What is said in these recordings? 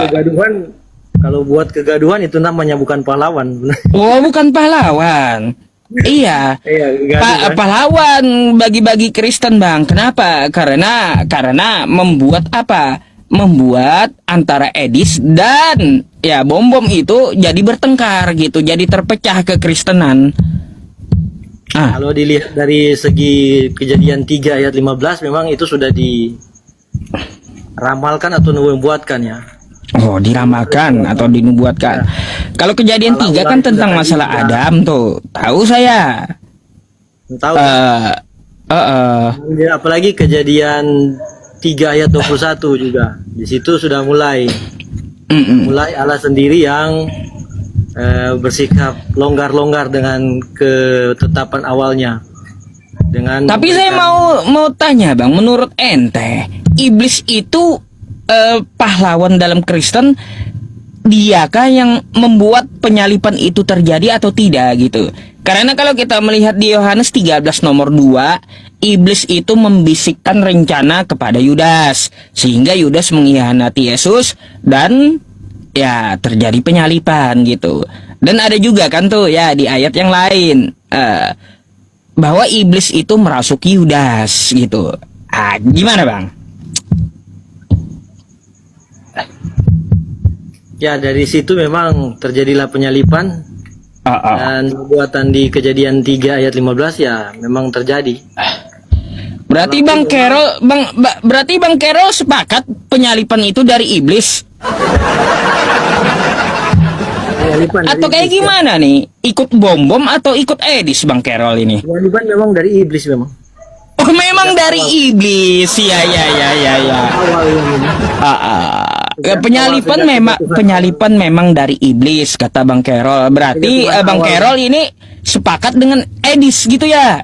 kegaduhan, kalau buat kegaduhan itu namanya bukan pahlawan. Oh, bukan pahlawan. Iya, Iya, gaduhan. pahlawan bagi-bagi Kristen, Bang. Kenapa? Karena membuat apa? Membuat antara Edis dan ya bom-bom itu jadi bertengkar gitu, jadi terpecah kekristenan. Kalau dilihat dari segi kejadian 3 ayat 15 memang itu sudah diramalkan atau dibuatkan ya. Oh, diramalkan atau dinubuatkan. Kalau kejadian 3 kan tentang masalah Adam tuh. Tahu saya. Tahu. Ya, Apalagi kejadian 3 ayat 21 juga. Di situ sudah mulai Allah sendiri yang bersikap longgar-longgar dengan ketetapan awalnya. Tapi saya mau tanya, Bang, menurut ente, iblis itu pahlawan dalam Kristen, diakah yang membuat penyalipan itu terjadi atau tidak gitu? Karena kalau kita melihat di Yohanes 13 nomor 2, iblis itu membisikkan rencana kepada Yudas, sehingga Yudas mengkhianati Yesus dan ya terjadi penyalipan gitu. Dan ada juga kan tuh ya di ayat yang lain bahwa iblis itu merasuki Yudas gitu. Gimana, Bang? Ya, dari situ memang terjadilah penyalipan. Dan perbuatan di kejadian 3 ayat 15 ya memang terjadi. Berarti berarti Bang Carol sepakat penyalipan itu dari iblis? Atau kayak gimana nih? Ikut bom-bom atau ikut Edis, Bang Carol ini? Penyalipan memang dari iblis memang. Oh, memang dari iblis. Ya. Penyalipan memang dari iblis, kata Bang Carol. Berarti Bang Carol ini sepakat dengan Edis gitu ya?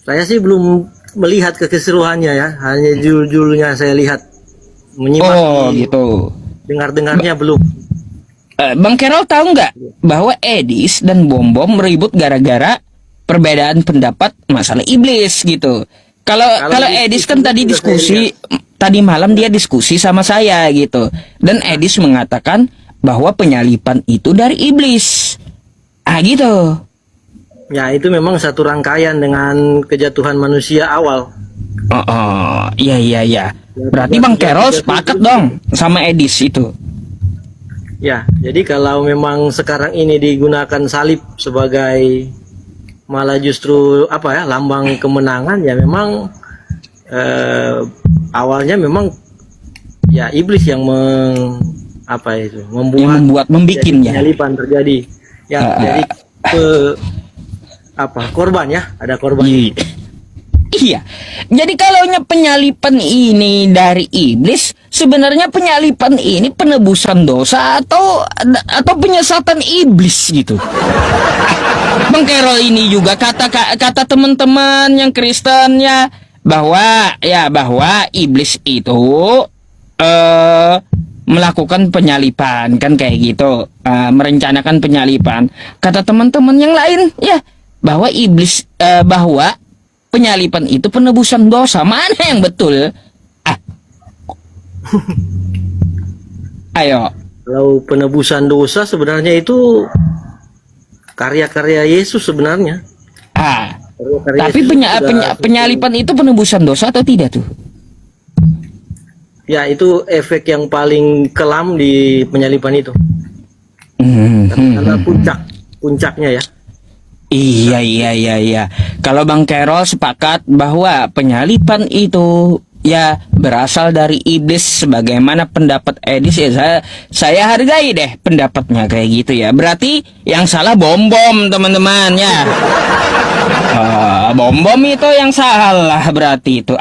Saya sih belum melihat keseluruhannya ya, hanya judul-judulnya saya lihat. Menyimak gitu. Dengar-dengarnya belum. Bang Carol tahu nggak bahwa Edis dan bom-bom ribut gara-gara perbedaan pendapat masalah iblis gitu. Kalau Edis kan tadi diskusi, tadi malam dia diskusi sama saya gitu. Dan Edis mengatakan bahwa penyalipan itu dari iblis. Gitu. Ya, itu memang satu rangkaian dengan kejatuhan manusia awal. Iya. Berarti Bang Carol sepakat dong sama Edis itu. Ya, jadi kalau memang sekarang ini digunakan salib sebagai malah justru lambang kemenangan, ya memang awalnya memang ya iblis yang membuat penyalipan terjadi. Ya, jadi korban ya, ada korban. Iya. Jadi kalau penyalipan ini dari iblis, sebenarnya penyalipan ini penebusan dosa atau penyesatan iblis gitu. Bang Carol ini juga kata teman-teman yang Kristen ya bahwa iblis itu melakukan penyalipan kan kayak gitu, merencanakan penyalipan. Kata teman-teman yang lain ya bahwa bahwa penyalipan itu penebusan dosa. Mana yang betul? Ayo. Kalau penebusan dosa sebenarnya itu karya-karya Yesus sebenarnya. Tapi penyalipan itu penebusan dosa atau tidak tuh? Ya, itu efek yang paling kelam di penyalipan itu. Karena puncaknya ya. Iya. Kalau Bang Carol sepakat bahwa penyalipan itu ya berasal dari iblis sebagaimana pendapat Edis, ya saya hargai deh pendapatnya kayak gitu ya. Berarti yang salah bom-bom, teman-teman ya. Bom-bom itu yang salah berarti itu.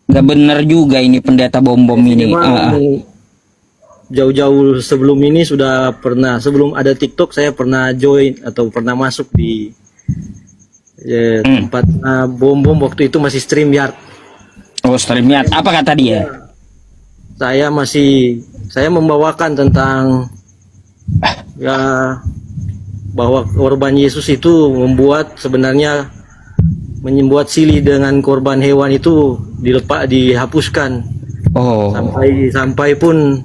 Gak bener juga ini pendeta bom-bom ini. Jauh-jauh sebelum ini sudah pernah, sebelum ada TikTok saya pernah join atau pernah masuk di tempat bom-bom waktu itu masih StreamYard. StreamYard. Apa kata dia? Saya membawakan tentang ya bahwa korban Yesus itu sebenarnya membuat silih dengan korban hewan itu dihapuskan. Sampai pun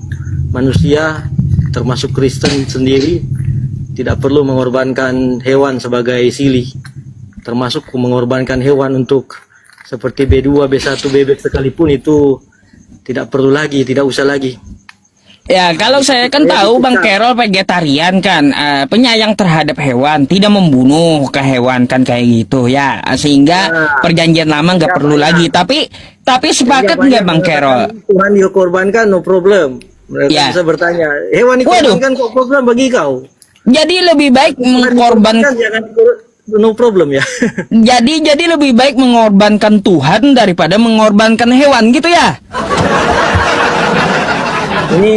manusia termasuk Kristen sendiri tidak perlu mengorbankan hewan sebagai silih, termasuk mengorbankan hewan untuk seperti B2, B1, bebek sekalipun itu tidak perlu lagi, tidak usah lagi. Ya, kalau saya kan tahu Bang Carol vegetarian kan, penyayang terhadap hewan, tidak membunuh ke hewan kan kayak gitu ya, sehingga perjanjian lama nggak perlu lagi. Tapi sepakat nggak Bang Carol? Tuhan dikorbankan, no problem. Mereka bisa bertanya, hewan dikorbankan kok problem bagi kau? Jadi lebih baik mengorbankan, jangan no problem ya. jadi lebih baik mengorbankan Tuhan daripada mengorbankan hewan gitu ya. Ini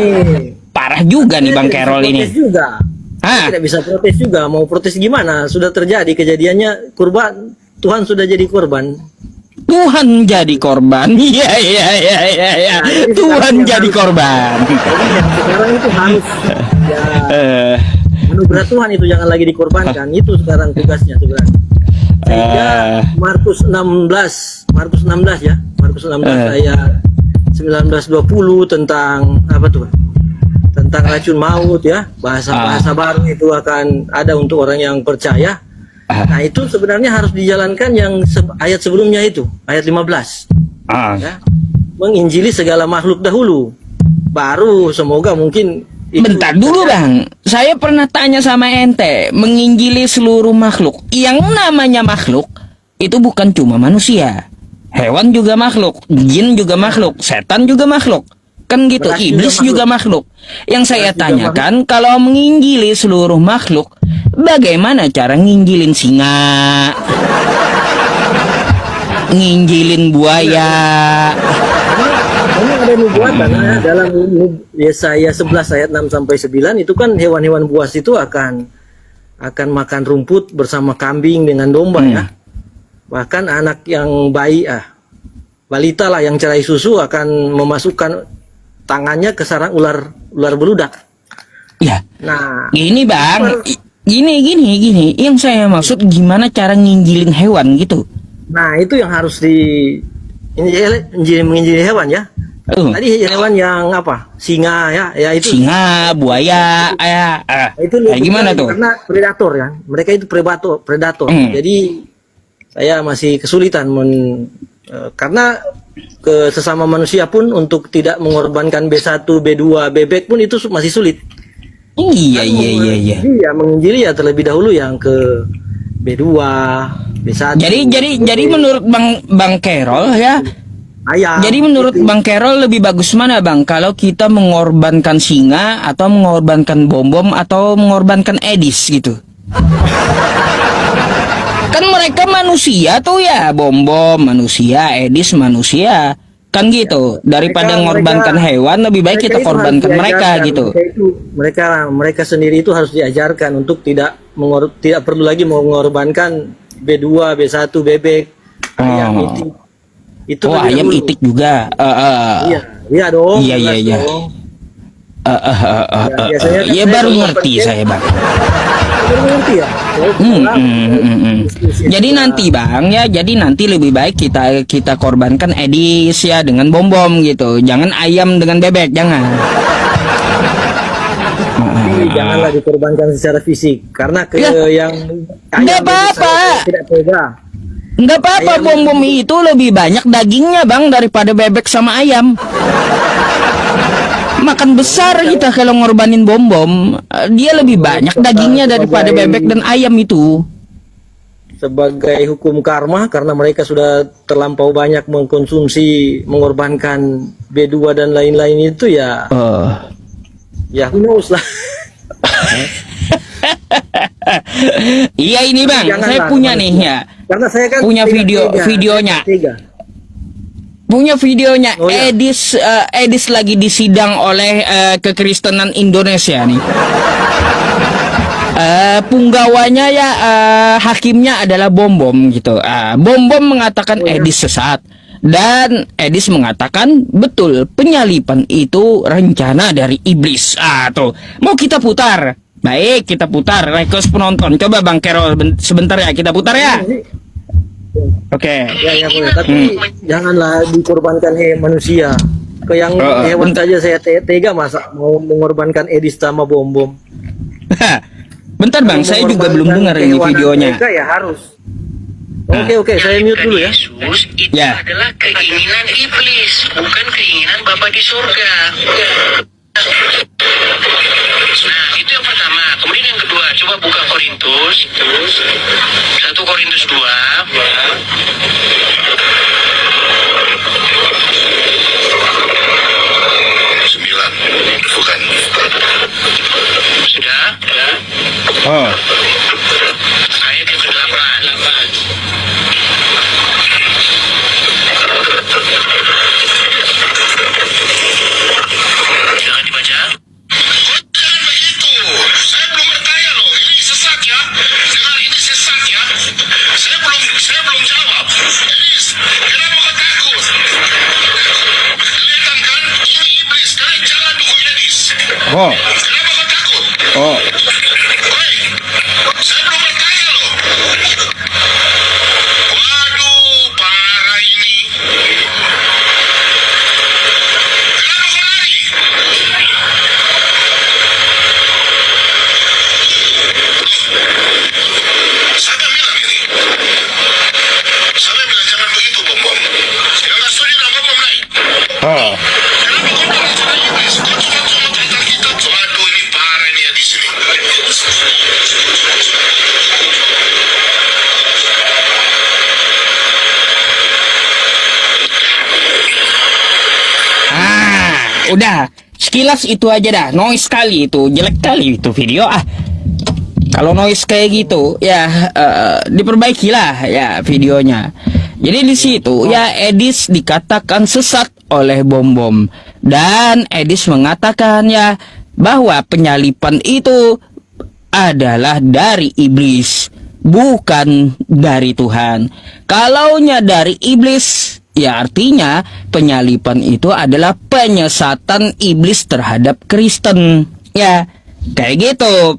parah juga nih Bang Carol ini. Juga. Tidak bisa protes juga. Mau protes gimana? Sudah terjadi kejadiannya, kurban. Tuhan sudah jadi korban. Tuhan jadi korban. Iya. Tuhan jadi korban. Sekarang itu harus anugerah Tuhan itu jangan lagi dikorbankan. Itu sekarang tugasnya sebenarnya. Sehingga Markus 16 ya. Markus 16 ayat 19-20 tentang apa tuh? Tentang racun maut ya. Bahasa baru itu akan ada untuk orang yang percaya. Nah, itu sebenarnya harus dijalankan yang ayat sebelumnya itu, ayat 15. Ya. Menginjili segala makhluk dahulu. Baru semoga mungkin bentar dulu Bang. Saya pernah tanya sama ente, menginjili seluruh makhluk. Yang namanya makhluk itu bukan cuma manusia. Hewan juga makhluk, jin juga makhluk, setan juga makhluk. Kan gitu, iblis juga makhluk. Yang saya tanyakan, kalau menginjili seluruh makhluk, bagaimana cara nginjilin singa? Nginjilin buaya? Ini ada nubuatan dalam Yesaya 11 ayat 6 sampai 9 itu kan hewan-hewan buas itu akan makan rumput bersama kambing dengan domba ya. Bahkan anak yang balita lah yang cerai susu akan memasukkan tangannya ke sarang ular beludak. Ya. Nah, gini Bang, gini. Yang saya maksud gimana cara nginjilin hewan gitu. Nah, itu yang harus menginjili hewan ya. Tadi hewan yang apa? Singa ya itu. Singa, buaya, itu gimana tuh? Karena predator ya. Mereka itu predator. Jadi saya masih kesulitan karena ke sesama manusia pun untuk tidak mengorbankan B1, B2, bebek pun itu masih sulit. Iya. Iya, menginjili ya terlebih dahulu yang ke B2, B1. Jadi menurut Bang Carol ya. Jadi menurut Bang Carol lebih bagus mana Bang? Kalau kita mengorbankan singa atau mengorbankan bom atau mengorbankan Edis gitu? Kan mereka manusia tuh ya, bom manusia, Edis manusia, kan gitu. Daripada mengorbankan hewan, lebih baik kita korbankan mereka gitu. Mereka sendiri itu harus diajarkan untuk tidak perlu lagi mengorbankan B2, B1, bebek, ayam itik. Itu ayam itik juga. Iya dong. Iya. Ya baru ngerti saya Bang. Ya. Jadi nanti Bang ya, jadi nanti lebih baik kita korbankan Edis ya dengan bom gitu. Jangan ayam dengan bebek, jangan. Janganlah dikorbankan secara fisik karena yang enggak apa-apa. Tidak tega. Enggak apa-apa, bom itu lebih banyak dagingnya Bang daripada bebek sama ayam. Makan besar kita kalau ngorbanin bom. Dia lebih banyak dagingnya daripada bebek dan ayam itu. Sebagai hukum karma karena mereka sudah terlampau banyak mengorbankan B2 dan lain-lain itu ya. Ya who knows lah. Iya ini Bang, saya punya nih ya. Karena saya kan punya videonya. Punya videonya. Ya. Edis lagi disidang oleh kekristenan Indonesia nih. Punggawanya ya hakimnya adalah bom gitu. Bom mengatakan Edis sesat dan Edis mengatakan betul penyalipan itu rencana dari iblis. Tuh mau kita putar. Baik, kita putar request penonton. Coba Bang Carol sebentar ya, kita putar ya. Oke. Ya boleh. Tapi janganlah dikorbankan manusia. Ke yang hewan saja saya tega, masa mau mengorbankan Edis sama Bom Bom. Bentar bang, saya juga belum dengar ini videonya. Mereka ya harus. Oke, saya mute dulu ya. Yesus itu Ya. adalah keinginan iblis, bukan keinginan Bapa di surga. Nah, itu yang pertama. Kemudian yang kedua, coba buka Korintus 1 Korintus 2. Bukan. Sudah? Oh. Ayat yang ke-8. Jangan dibaca. Jangan begitu. Saya belum bertanya loh. Ini sesat ya. Dengar, ini sesat ya. Saya belum jawab. Elis, kenapa kau takut? Kelihatan kan? Ini iblis. Kalian jangan dukung Elis. Oh. Kenapa kau takut? Oh. Hei, saya belum bertanya loh. Waduh, parah ini. Kenapa kau lari? Siapa bilang ini? Siapa bilang jangan begitu, Bom Bom? Yang nggak setuju dengan Bom Bom naik. Oh. Kenapa kau bilang jangan iblis? Kau cuma cerita kita. Waduh, ini parah ini ya di sini. Udah, sekilas itu aja dah. Noise kali itu, jelek kali itu video ah. Kalau noise kayak gitu, ya diperbaikilah ya videonya. Jadi di situ ya Edis dikatakan sesat oleh Bom Bom, dan Edis mengatakan ya bahwa penyalipan itu adalah dari iblis, bukan dari Tuhan. Kalaunya dari iblis, ya artinya penyalipan itu adalah penyesatan iblis terhadap Kristen. Ya, kayak gitu.